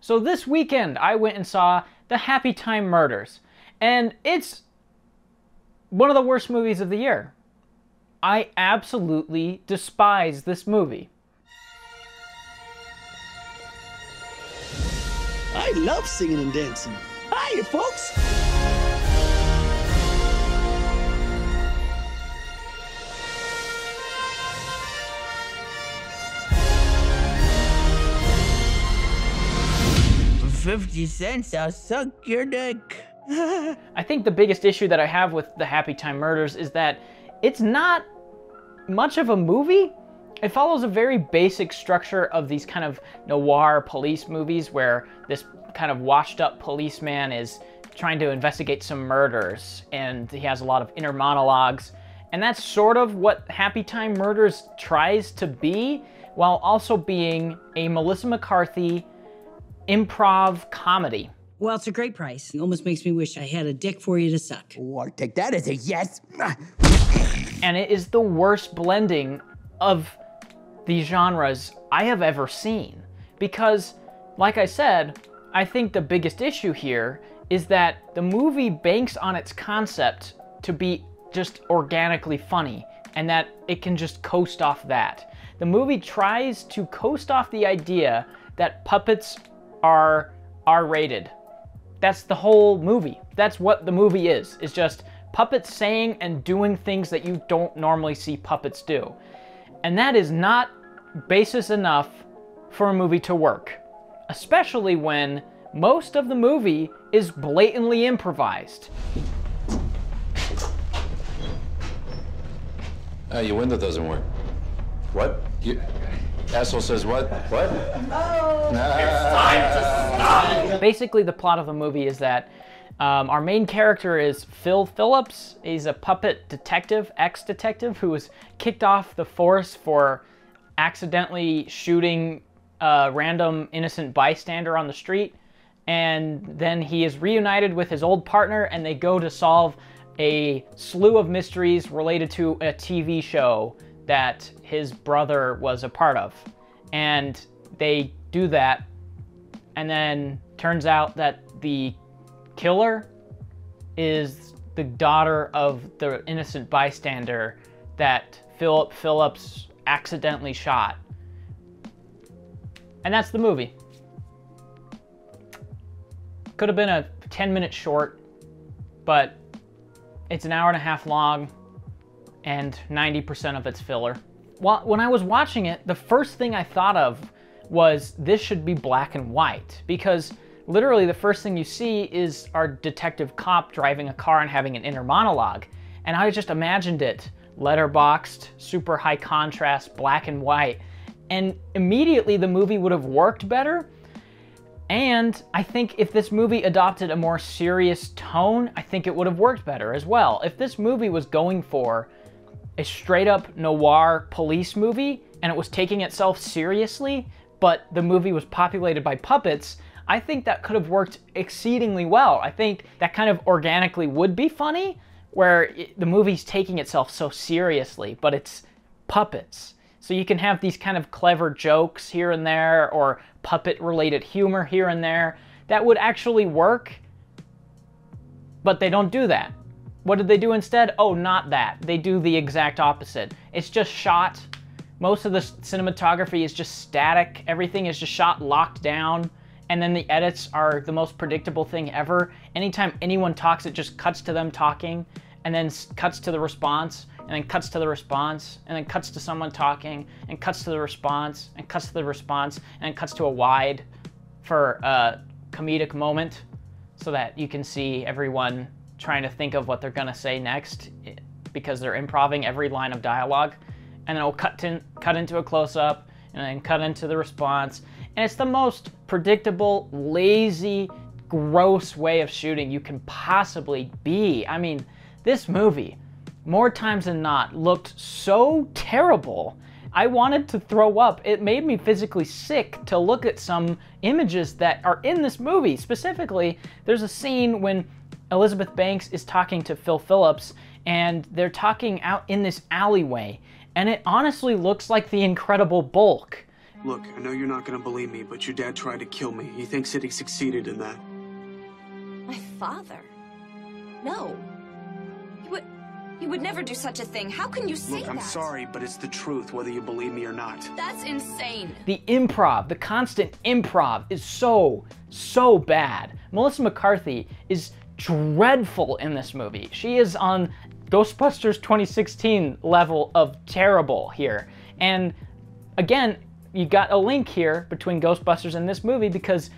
So this weekend, I went and saw the Happytime Murders, and it's one of the worst movies of the year. I absolutely despise this movie. I love singing and dancing. Hiya, folks! For 50 cents, I'll suck your dick. I think the biggest issue that I have with the Happytime Murders is that it's not much of a movie. It follows a very basic structure of these kind of noir police movies where this kind of washed up policeman is trying to investigate some murders and he has a lot of inner monologues. And that's sort of what Happytime Murders tries to be, while also being a Melissa McCarthy improv comedy. Well, it's a great price. It almost makes me wish I had a dick for you to suck. Oh, I'll take that as a yes. And it is the worst blending of these genres I have ever seen. Because, like I said, I think the biggest issue here is that the movie banks on its concept to be just organically funny, and that it can just coast off that. The movie tries to coast off the idea that puppets are R-rated. That's the whole movie. That's what the movie is. It's just puppets saying and doing things that you don't normally see puppets do. And that is not basis enough for a movie to work. Especially when most of the movie is blatantly improvised. Your window doesn't work. What? You... Asshole says what? What? Oh, it's time to stop! Basically, the plot of the movie is that our main character is Phil Phillips. He's a puppet detective, ex-detective, who was kicked off the force for accidentally shooting a random innocent bystander on the street. And then he is reunited with his old partner, and they go to solve a slew of mysteries related to a TV show that his brother was a part of. And they do that, and then turns out that the killer is the daughter of the innocent bystander that Philip Phillips accidentally shot. And that's the movie. Could have been a 10-minute short, but it's an hour and a half long, and 90% of it's filler. When I was watching it, the first thing I thought of was this should be black and white, because literally the first thing you see is our detective cop driving a car and having an inner monologue. And I just imagined it letterboxed, super high contrast, black and white. And immediately the movie would have worked better. And I think if this movie adopted a more serious tone, I think it would have worked better as well. If this movie was going for a straight up noir police movie and it was taking itself seriously, but the movie was populated by puppets, I think that could have worked exceedingly well. I think that kind of organically would be funny, where the movie's taking itself so seriously, but it's puppets. So you can have these kind of clever jokes here and there, or puppet-related humor here and there, that would actually work, but they don't do that. What did they do instead? Oh, not that. They do the exact opposite. It's just shot. Most of the cinematography is just static. Everything is just shot locked down. And then the edits are the most predictable thing ever. Anytime anyone talks, it just cuts to them talking, and then cuts to the response, and then cuts to the response, and then cuts to someone talking, and cuts to the response, and cuts to the response, and then cuts to a wide for a comedic moment so that you can see everyone trying to think of what they're gonna say next because they're improvising every line of dialogue. And then it'll cut into a close-up, and then cut into the response. And it's the most predictable, lazy, gross way of shooting you can possibly be. I mean, this movie, more times than not, looked so terrible. I wanted to throw up. It made me physically sick to look at some images that are in this movie. Specifically, there's a scene when Elizabeth Banks is talking to Phil Phillips, and they're talking out in this alleyway, and it honestly looks like the Incredible Bulk. Look, I know you're not gonna believe me, but your dad tried to kill me. He thinks that he succeeded in that. My father? No. He would never do such a thing. How can you say that? Look, I'm sorry, but it's the truth, whether you believe me or not. That's insane. The improv, the constant improv is so bad. Melissa McCarthy is dreadful in this movie. She is on Ghostbusters 2016 level of terrible here. And again, you got a link here between Ghostbusters and this movie because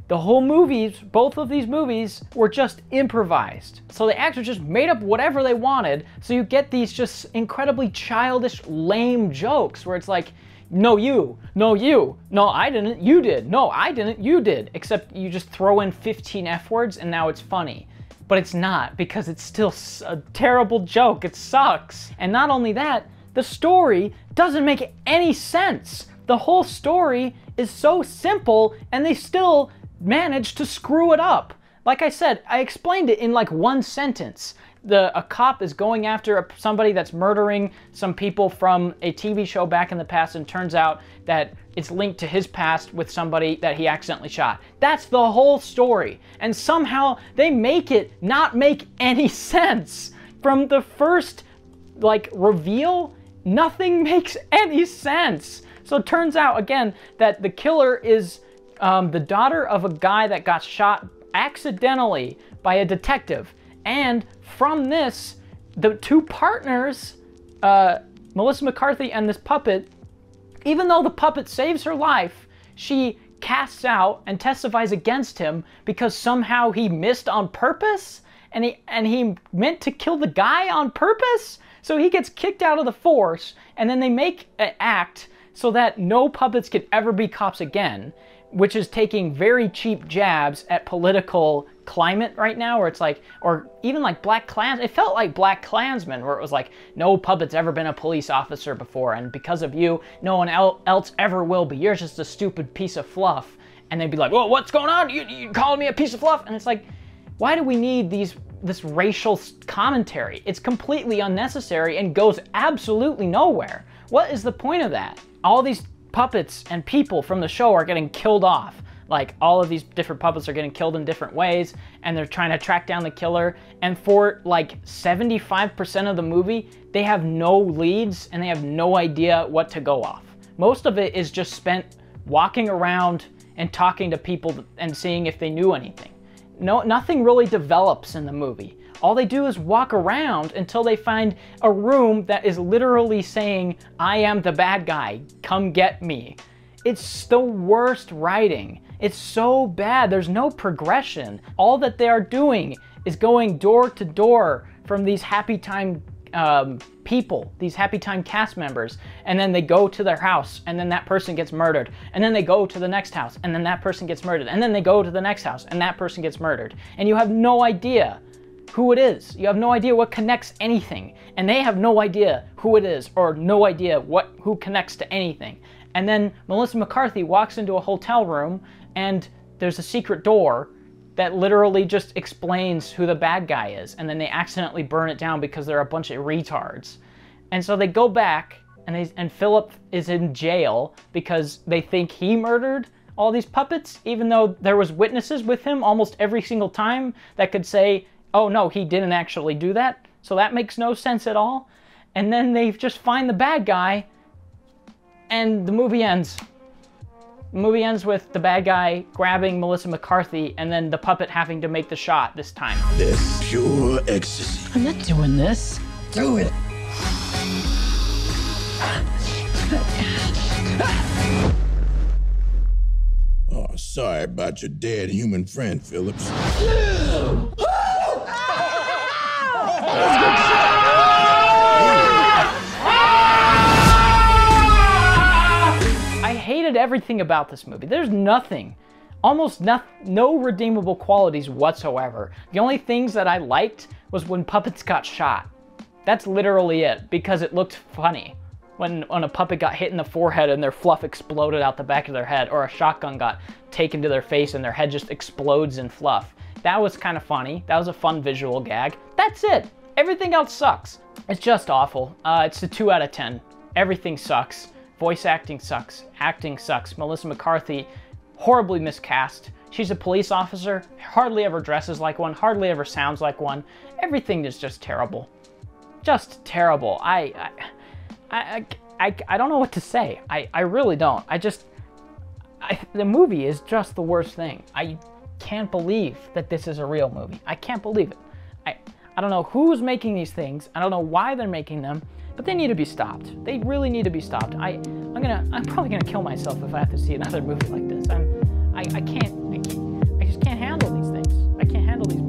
the whole movies, both of these movies, were just improvised. So the actors just made up whatever they wanted, so you get these just incredibly childish, lame jokes where it's like, no you, no you, no I didn't, you did, no I didn't, you did. Except you just throw in 15 F words and now it's funny. But it's not, because it's still a terrible joke, it sucks. And not only that, the story doesn't make any sense. The whole story is so simple and they still managed to screw it up. Like I said, I explained it in like one sentence. A cop is going after somebody that's murdering some people from a TV show back in the past, and turns out that it's linked to his past with somebody that he accidentally shot. That's the whole story. And somehow they make it not make any sense. From the first like reveal, nothing makes any sense. So it turns out again that the killer is the daughter of a guy that got shot accidentally by a detective. And from this, the two partners, Melissa McCarthy and this puppet, even though the puppet saves her life, she casts out and testifies against him because somehow he missed on purpose and he meant to kill the guy on purpose. So he gets kicked out of the force, and then they make an act so that no puppets could ever be cops again, which is taking very cheap jabs at political climate right now, where it's like, or even like Black Klans, it felt like Black Klansmen, where it was like, no puppet's ever been a police officer before, and because of you, no one else ever will be. You're just a stupid piece of fluff. And they'd be like, well, what's going on? You calling me a piece of fluff? And it's like, why do we need this racial commentary? It's completely unnecessary and goes absolutely nowhere. What is the point of that? All these puppets and people from the show are getting killed off. Like, all of these different puppets are getting killed in different ways, and they're trying to track down the killer. And for like 75% of the movie, they have no leads and they have no idea what to go off. Most of it is just spent walking around and talking to people and seeing if they knew anything. Nothing really develops in the movie. All they do is walk around until they find a room that is literally saying, I am the bad guy, come get me. It's the worst writing. It's so bad, there's no progression. All that they are doing is going door to door from these Happytime people, these Happytime cast members, and then they go to their house, and then that person gets murdered, and then they go to the next house, and then that person gets murdered, and then they go to the next house, and that person gets murdered. And you have no idea who it is. You have no idea what connects anything, and they have no idea who it is, or no idea who connects to anything. And then Melissa McCarthy walks into a hotel room, and there's a secret door that literally just explains who the bad guy is, and then they accidentally burn it down because they're a bunch of retards. And so they go back, and Philip is in jail because they think he murdered all these puppets, even though there was witnesses with him almost every single time that could say, oh no, he didn't actually do that. So that makes no sense at all. And then they just find the bad guy, and the movie ends. The movie ends with the bad guy grabbing Melissa McCarthy and then the puppet having to make the shot this time. This pure ecstasy. I'm not doing this. Do it. Oh, sorry about your dead human friend, Phillips. I hated everything about this movie. There's nothing, almost no redeemable qualities whatsoever. The only things that I liked was when puppets got shot. That's literally it, because it looked funny. When a puppet got hit in the forehead and their fluff exploded out the back of their head, or a shotgun got taken to their face and their head just explodes in fluff. That was kind of funny. That was a fun visual gag. That's it. Everything else sucks. It's just awful. It's a 2 out of 10. Everything sucks. Voice acting sucks. Acting sucks. Melissa McCarthy, horribly miscast. She's a police officer, hardly ever dresses like one, hardly ever sounds like one. Everything is just terrible. Just terrible. I don't know what to say. I really don't. The movie is just the worst thing. I can't believe that this is a real movie. I can't believe it. I don't know who's making these things. I don't know why they're making them, but they need to be stopped. They really need to be stopped. I'm probably gonna kill myself if I have to see another movie like this. I just can't handle these things. I can't handle these